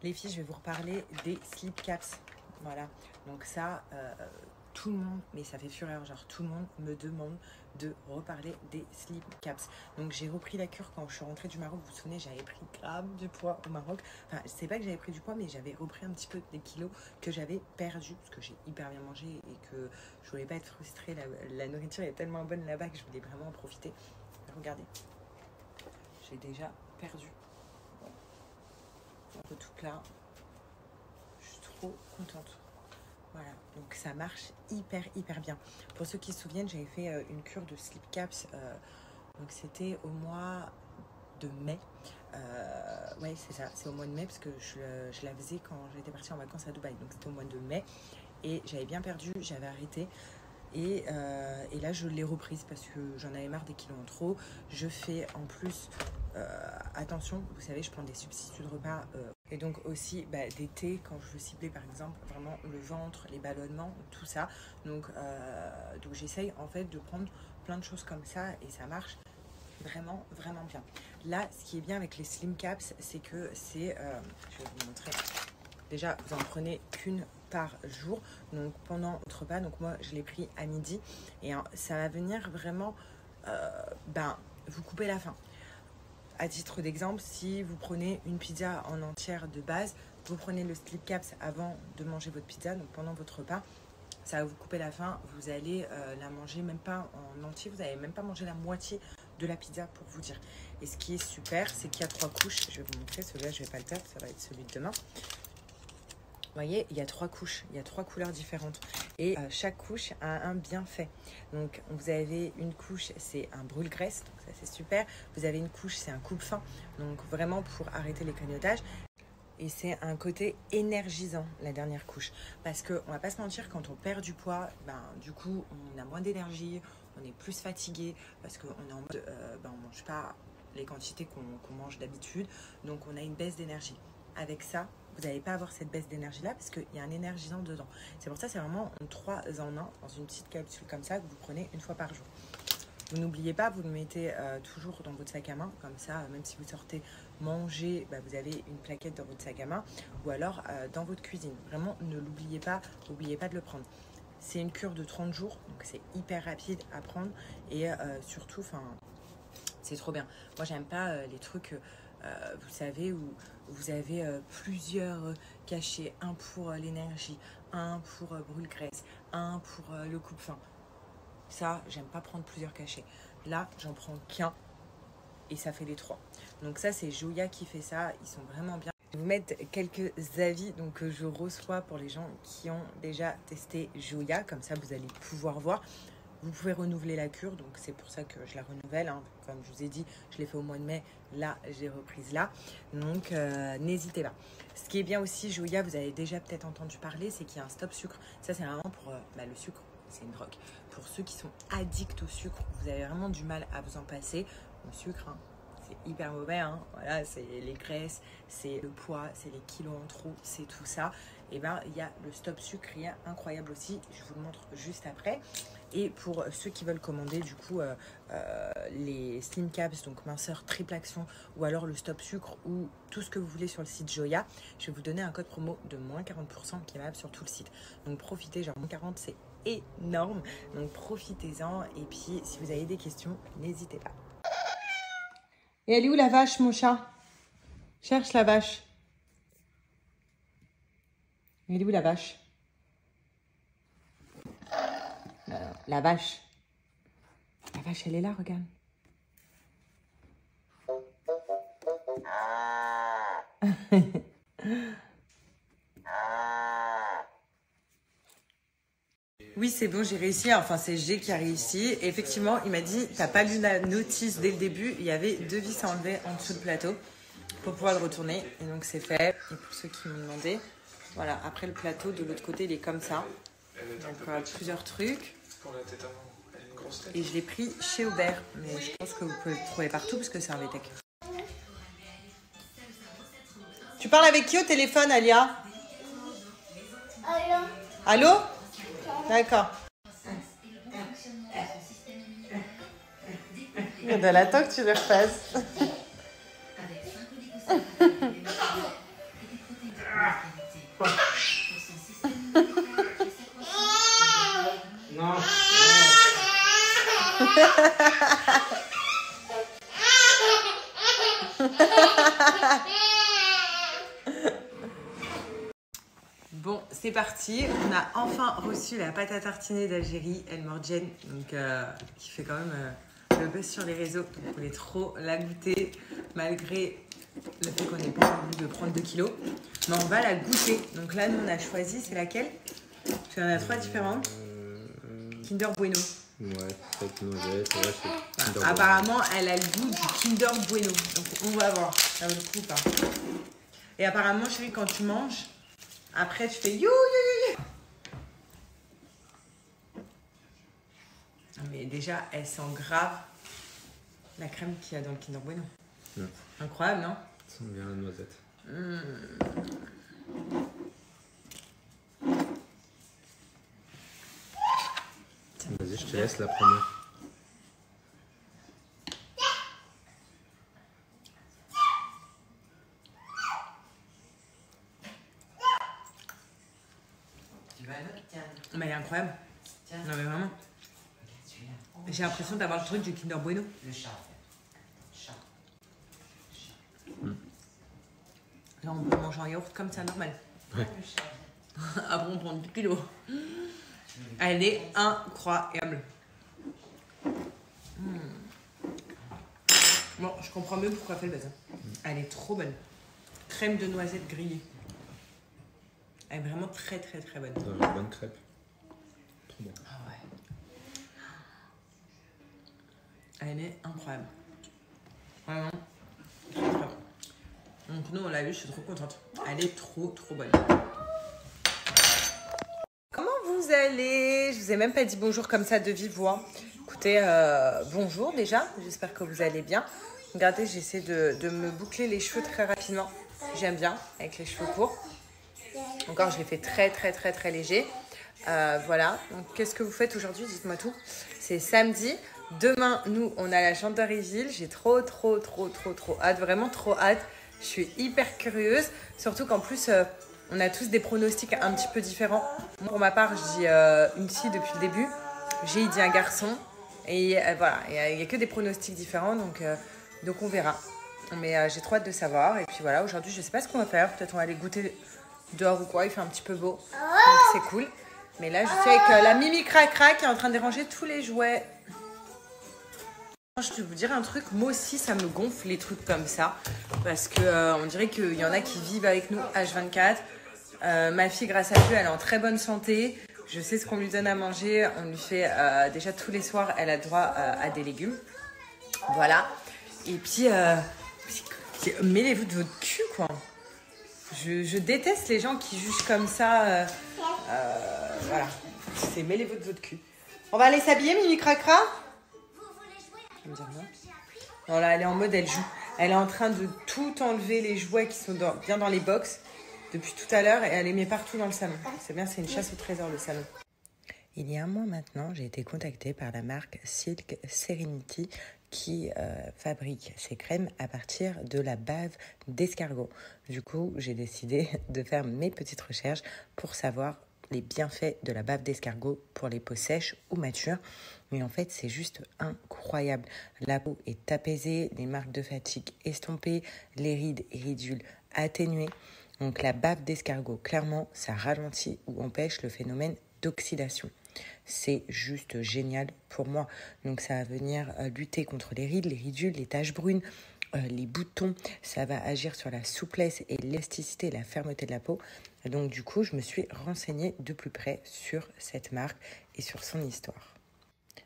Les filles, je vais vous reparler des slip caps. Voilà, donc ça, tout le monde, mais ça fait fureur, genre tout le monde me demande de reparler des slip caps. Donc j'ai repris la cure quand je suis rentrée du Maroc. Vous vous souvenez, j'avais pris grave du poids au Maroc. Enfin, je sais pas que j'avais pris du poids, mais j'avais repris un petit peu des kilos que j'avais perdus parce que j'ai hyper bien mangé et que je voulais pas être frustrée. La nourriture est tellement bonne là-bas que je voulais vraiment en profiter. Regardez, j'ai déjà perdu. Un peu tout plat. Je suis trop contente. Voilà, donc ça marche hyper bien. Pour ceux qui se souviennent, j'avais fait une cure de slip caps. Donc c'était au mois de mai. Ouais, c'est ça, c'est au mois de mai parce que je la faisais quand j'étais partie en vacances à Dubaï. Donc c'était au mois de mai. Et j'avais bien perdu, j'avais arrêté. Et là, je l'ai reprise parce que j'en avais marre des kilos en trop. Je fais en plus attention, vous savez, je prends des substituts de repas et donc aussi des thés quand je veux cibler par exemple vraiment le ventre, les ballonnements, tout ça. Donc j'essaye en fait de prendre plein de choses comme ça et ça marche vraiment bien. Là, ce qui est bien avec les slim caps, c'est que c'est, je vais vous montrer. Déjà, vous en prenez qu'une par jour, donc pendant votre repas. Donc moi, je l'ai pris à midi et ça va venir vraiment vous couper la faim. À titre d'exemple, si vous prenez une pizza en entière de base, vous prenez le slip caps avant de manger votre pizza, donc pendant votre repas, ça va vous couper la faim. Vous allez la manger même pas en entier, vous n'allez même pas manger la moitié de la pizza pour vous dire. Et ce qui est super, c'est qu'il y a 3 couches. Je vais vous montrer, celui-là je ne vais pas le perdre, ça va être celui de demain. Vous voyez, il y a 3 couches, il y a 3 couleurs différentes. Et chaque couche a un bienfait. Donc, vous avez une couche, c'est un brûle-graisse, donc ça c'est super. Vous avez une couche, c'est un coupe-faim, donc vraiment pour arrêter les clignotages. Et c'est un côté énergisant, la dernière couche. Parce qu'on ne va pas se mentir, quand on perd du poids, du coup, on a moins d'énergie, on est plus fatigué, parce qu'on est en mode, on ne mange pas les quantités qu'on mange d'habitude, donc on a une baisse d'énergie. Avec ça, vous n'allez pas avoir cette baisse d'énergie-là parce qu'il y a un énergisant dedans. C'est pour ça que c'est vraiment 3 en 1 dans une petite capsule comme ça que vous prenez une fois par jour. Vous n'oubliez pas, vous le mettez toujours dans votre sac à main. Comme ça, même si vous sortez manger, vous avez une plaquette dans votre sac à main ou alors dans votre cuisine. Vraiment, ne l'oubliez pas, n'oubliez pas de le prendre. C'est une cure de 30 jours, donc c'est hyper rapide à prendre et surtout, c'est trop bien. Moi, j'aime pas les trucs... vous savez, où vous avez plusieurs cachets, un pour l'énergie, un pour brûle-graisse, un pour le coupe-faim. Ça, j'aime pas prendre plusieurs cachets. Là, j'en prends qu'un et ça fait les 3. Donc ça, c'est Joya qui fait ça. Ils sont vraiment bien. Je vais vous mettre quelques avis que je reçois pour les gens qui ont déjà testé Joya. Comme ça, vous allez pouvoir voir. Vous pouvez renouveler la cure, donc c'est pour ça que je la renouvelle. Comme je vous ai dit, je l'ai fait au mois de mai. Là, j'ai reprise là. Donc, n'hésitez pas. Ce qui est bien aussi, Joya, vous avez déjà peut-être entendu parler, c'est qu'il y a un stop sucre. Ça, c'est vraiment pour le sucre. C'est une drogue. Pour ceux qui sont addicts au sucre, vous avez vraiment du mal à vous en passer. Le sucre, c'est hyper mauvais. Voilà, c'est les graisses, c'est le poids, c'est les kilos en trop, c'est tout ça. Et il y a le stop sucre, il y a incroyable aussi. Je vous le montre juste après. Et pour ceux qui veulent commander du coup les slim caps, donc minceur triple action, ou alors le stop sucre, ou tout ce que vous voulez sur le site Joya, je vais vous donner un code promo de moins 40% qui est valable sur tout le site. Donc profitez, genre moins 40, c'est énorme. Donc profitez-en. Et puis si vous avez des questions, n'hésitez pas. Et elle est où la vache, mon chat? Cherche la vache. Elle est où la vache? La vache. La vache, elle est là, regarde. Oui, c'est bon, j'ai réussi. Enfin, c'est G qui a réussi. Et effectivement, il m'a dit, t'as pas lu la notice dès le début. Il y avait 2 vis à enlever en dessous du plateau pour pouvoir le retourner. Et donc, c'est fait. Et pour ceux qui m'ont demandé, voilà, après le plateau, de l'autre côté, il est comme ça. Donc, plusieurs trucs. Et je l'ai pris chez Aubert. Mais je pense que vous pouvez le trouver partout parce que c'est un VTech. Tu parles avec qui au téléphone, Alia? Allô? Allô? D'accord. Il y a de la temps que tu le refasses. Non. Bon, c'est parti. On a enfin reçu la pâte à tartiner d'Algérie, El Morgen, donc qui fait quand même le buzz sur les réseaux. Donc, on voulait trop la goûter, malgré le fait qu'on n'ait pas envie de prendre 2 kilos. Mais on va la goûter. Donc là, nous, on a choisi, c'est laquelle? Parce qu'il y en a 3 différentes. Kinder Bueno. Ouais, avec noisette, ouais, c'est Kinder Bueno. Apparemment, elle a le goût du Kinder Bueno. Donc, on va voir. Ça vaut le coup ou pas. Et apparemment, chérie, quand tu manges, après, tu fais you, you, you, you. Mais déjà, elle sent grave la crème qu'il y a dans le Kinder Bueno. Ouais. Incroyable, non? Ça sent bien la noisette. Vas-y, je te laisse la première. Mais elle est incroyable. Tiens. Non mais vraiment. J'ai l'impression d'avoir le truc du Kinder Bueno. Le chat, en fait. Chat. Là, on peut manger un yaourt comme ça, normal. Ouais. Le chat. Après, on prend 10 kilos. Elle est incroyable. Bon, je comprends mieux pourquoi elle fait le buzz. Elle est trop bonne. Crème de noisette grillée. Elle est vraiment très très très bonne. Dans une bonne crêpe. Trop bon. Ah ouais. Elle est incroyable. Vraiment. Très, très bon. Donc nous on l'a eu, je suis trop contente. Elle est trop trop bonne. Comment vous allez? Je vous ai même pas dit bonjour comme ça de vive voix. Écoutez, bonjour déjà. J'espère que vous allez bien. Regardez, j'essaie de me boucler les cheveux très rapidement. J'aime bien avec les cheveux courts. Encore, je l'ai fait très très très très léger. Voilà. Donc qu'est-ce que vous faites aujourd'hui? Dites-moi tout. C'est samedi. Demain, nous, on a la Gendarmerie. J'ai trop hâte. Vraiment trop hâte. Je suis hyper curieuse. Surtout qu'en plus, on a tous des pronostics un petit peu différents. Moi, pour ma part, je dis une fille depuis le début. J'ai dit un garçon. Et voilà, il n'y a que des pronostics différents. Donc on verra. Mais j'ai trop hâte de savoir. Et puis voilà, aujourd'hui, je ne sais pas ce qu'on va faire. Peut-être on va aller goûter dehors ou quoi. Il fait un petit peu beau. Donc c'est cool. Mais là, je suis avec la Mimi Cracra qui est en train de déranger tous les jouets. Je vais vous dire un truc, moi aussi ça me gonfle les trucs comme ça parce que on dirait qu'il y en a qui vivent avec nous H24. Ma fille, grâce à Dieu, elle est en très bonne santé. Je sais ce qu'on lui donne à manger. On lui fait déjà tous les soirs, elle a droit à des légumes. Voilà. Et puis, mêlez-vous de votre cul, quoi. Je déteste les gens qui jugent comme ça. Voilà. C'est mêlez-vous de votre cul. On va aller s'habiller, Mimi Cracra? Non, là, elle est en mode, elle joue. Elle est en train de tout enlever les jouets qui sont bien dans les box depuis tout à l'heure et elle les met partout dans le salon. C'est bien, c'est une chasse au trésor, le salon. Il y a un mois maintenant, j'ai été contactée par la marque Silk Serenity qui fabrique ses crèmes à partir de la bave d'escargot. Du coup, j'ai décidé de faire mes petites recherches pour savoir les bienfaits de la bave d'escargot pour les peaux sèches ou matures. Mais en fait, c'est juste incroyable. La peau est apaisée, les marques de fatigue estompées, les rides et ridules atténuées. Donc la bave d'escargot, clairement, ça ralentit ou empêche le phénomène d'oxydation. C'est juste génial pour moi. Donc ça va venir lutter contre les rides, les ridules, les taches brunes, les boutons. Ça va agir sur la souplesse et l'élasticité et la fermeté de la peau. Donc du coup, je me suis renseignée de plus près sur cette marque et sur son histoire.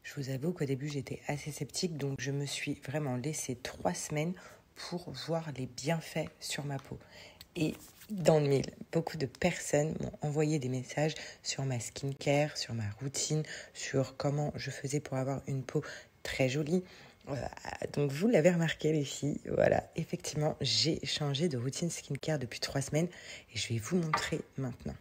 Je vous avoue qu'au début, j'étais assez sceptique, donc je me suis vraiment laissé 3 semaines pour voir les bienfaits sur ma peau. Et dans le mille, beaucoup de personnes m'ont envoyé des messages sur ma skincare, sur ma routine, sur comment je faisais pour avoir une peau très jolie. Donc vous l'avez remarqué les filles, voilà, effectivement, j'ai changé de routine skincare depuis 3 semaines et je vais vous montrer maintenant.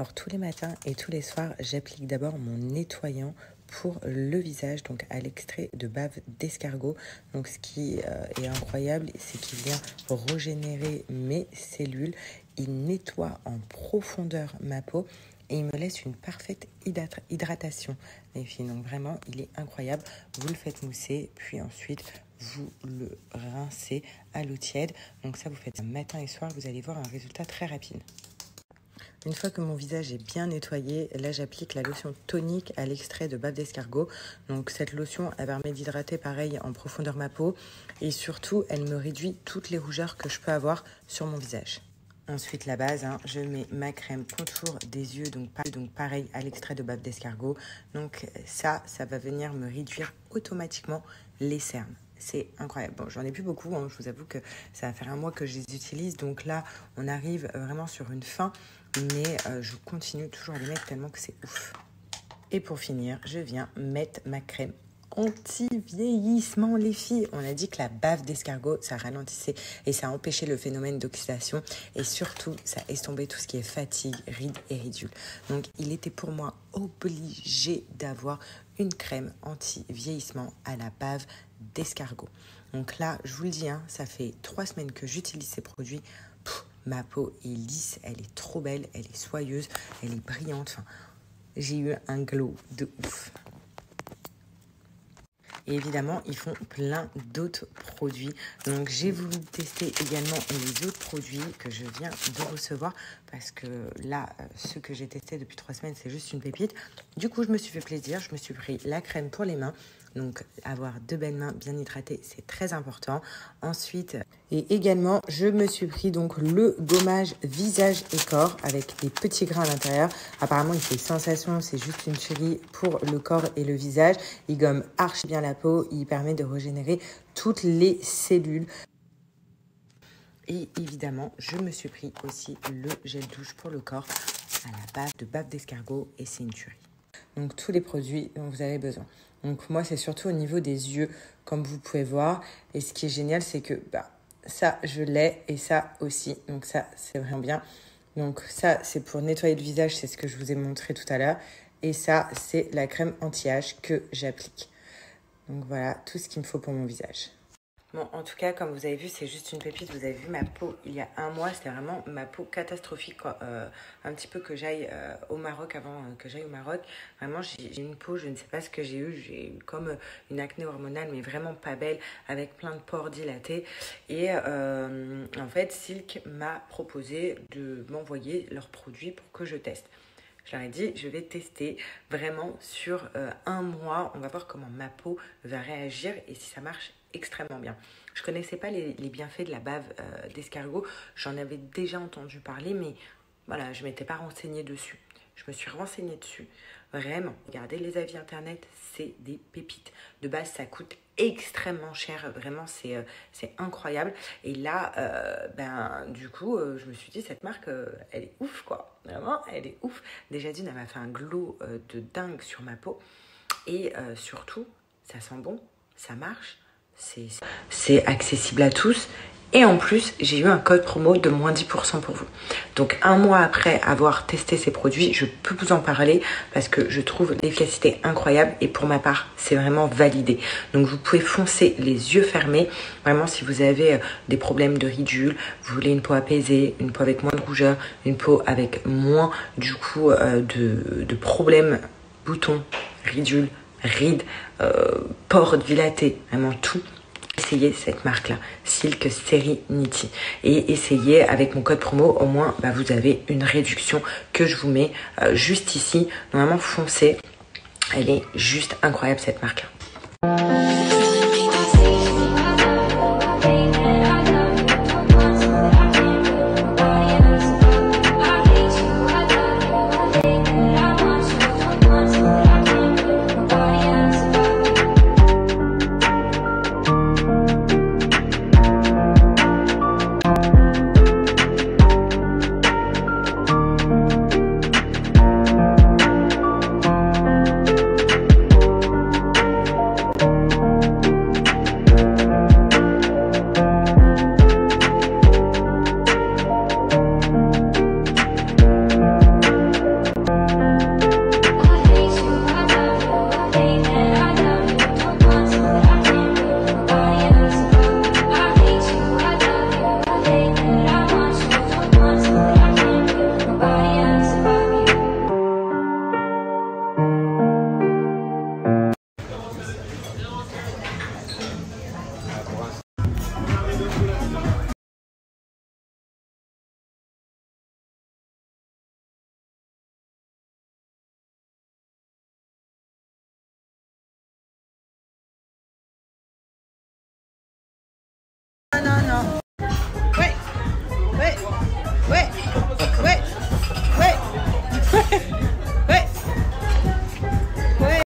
Alors tous les matins et tous les soirs, j'applique d'abord mon nettoyant pour le visage, donc à l'extrait de bave d'escargot. Donc ce qui est incroyable, c'est qu'il vient régénérer mes cellules, il nettoie en profondeur ma peau et il me laisse une parfaite hydratation, les filles. Donc vraiment, il est incroyable. Vous le faites mousser, puis ensuite vous le rincez à l'eau tiède. Donc ça, vous faites matin et soir, vous allez voir un résultat très rapide. Une fois que mon visage est bien nettoyé, là j'applique la lotion tonique à l'extrait de bave d'escargot. Donc cette lotion, elle permet d'hydrater pareil en profondeur ma peau et surtout elle me réduit toutes les rougeurs que je peux avoir sur mon visage. Ensuite la base, je mets ma crème contour des yeux, donc pareil à l'extrait de bave d'escargot. Donc ça va venir me réduire automatiquement les cernes. C'est incroyable. Bon, j'en ai plus beaucoup, je vous avoue que ça va faire un mois que je les utilise. Donc là, on arrive vraiment sur une fin, mais je continue toujours à les mettre tellement que c'est ouf. Et pour finir, je viens mettre ma crème anti-vieillissement, les filles. On a dit que la bave d'escargot, ça ralentissait et ça empêchait le phénomène d'oxydation. Et surtout, ça estompait tout ce qui est fatigue, rides et ridules. Donc, il était pour moi obligé d'avoir une crème anti-vieillissement à la bave d'escargot. Donc là, je vous le dis, ça fait 3 semaines que j'utilise ces produits. Ma peau est lisse, elle est trop belle, elle est soyeuse, elle est brillante. Enfin, j'ai eu un glow de ouf. Et évidemment, ils font plein d'autres produits. Donc, j'ai voulu tester également les autres produits que je viens de recevoir. Parce que là, ceux que j'ai testés depuis 3 semaines, c'est juste une pépite. Du coup, je me suis fait plaisir. Je me suis pris la crème pour les mains. Donc, avoir de belles mains bien hydratées, c'est très important. Ensuite, et également, je me suis pris donc le gommage visage et corps avec des petits grains à l'intérieur. Apparemment, il fait sensation, c'est juste une chérie pour le corps et le visage. Il gomme archi bien la peau, il permet de régénérer toutes les cellules. Et évidemment, je me suis pris aussi le gel douche pour le corps à la base de bave d'escargot et c'est une tuerie. Donc, tous les produits dont vous avez besoin. Donc, moi, c'est surtout au niveau des yeux, comme vous pouvez voir. Et ce qui est génial, c'est que ça, je l'ai et ça aussi. Donc, ça, c'est vraiment bien. Donc, ça, c'est pour nettoyer le visage. C'est ce que je vous ai montré tout à l'heure. Et ça, c'est la crème anti-âge que j'applique. Donc, voilà tout ce qu'il me faut pour mon visage. Bon, en tout cas, comme vous avez vu, c'est juste une pépite. Vous avez vu ma peau il y a un mois, c'était vraiment ma peau catastrophique, quoi. Un petit peu que j'aille au Maroc, avant que j'aille au Maroc. Vraiment, j'ai une peau, je ne sais pas ce que j'ai eu. J'ai eu comme une acné hormonale, mais vraiment pas belle, avec plein de pores dilatés. Et en fait, Silk m'a proposé de m'envoyer leurs produits pour que je teste. Je leur ai dit, je vais tester vraiment sur un mois. On va voir comment ma peau va réagir et si ça marche extrêmement bien. Je connaissais pas les bienfaits de la bave d'escargot. J'en avais déjà entendu parler, mais voilà, je m'étais pas renseignée dessus. Je me suis renseignée dessus. Vraiment, regardez les avis internet, c'est des pépites. De base, ça coûte extrêmement cher. Vraiment, c'est incroyable. Et là, du coup, je me suis dit, cette marque, elle est ouf, quoi. Vraiment, elle est ouf. Déjà d'une, elle m'a fait un glow de dingue sur ma peau. Et surtout, ça sent bon, ça marche. C'est accessible à tous. Et en plus, j'ai eu un code promo de moins 10% pour vous. Donc, un mois après avoir testé ces produits, je peux vous en parler parce que je trouve l'efficacité incroyable et pour ma part, c'est vraiment validé. Donc, vous pouvez foncer les yeux fermés. Vraiment, si vous avez des problèmes de ridules, vous voulez une peau apaisée, une peau avec moins de rougeur, une peau avec moins, du coup, de problèmes, boutons, ridules, rides, pores dilatés, vraiment tout. Essayez cette marque-là, Silk Serenity. Et essayez avec mon code promo, au moins vous avez une réduction que je vous mets juste ici. Normalement, foncez. Elle est juste incroyable cette marque-là.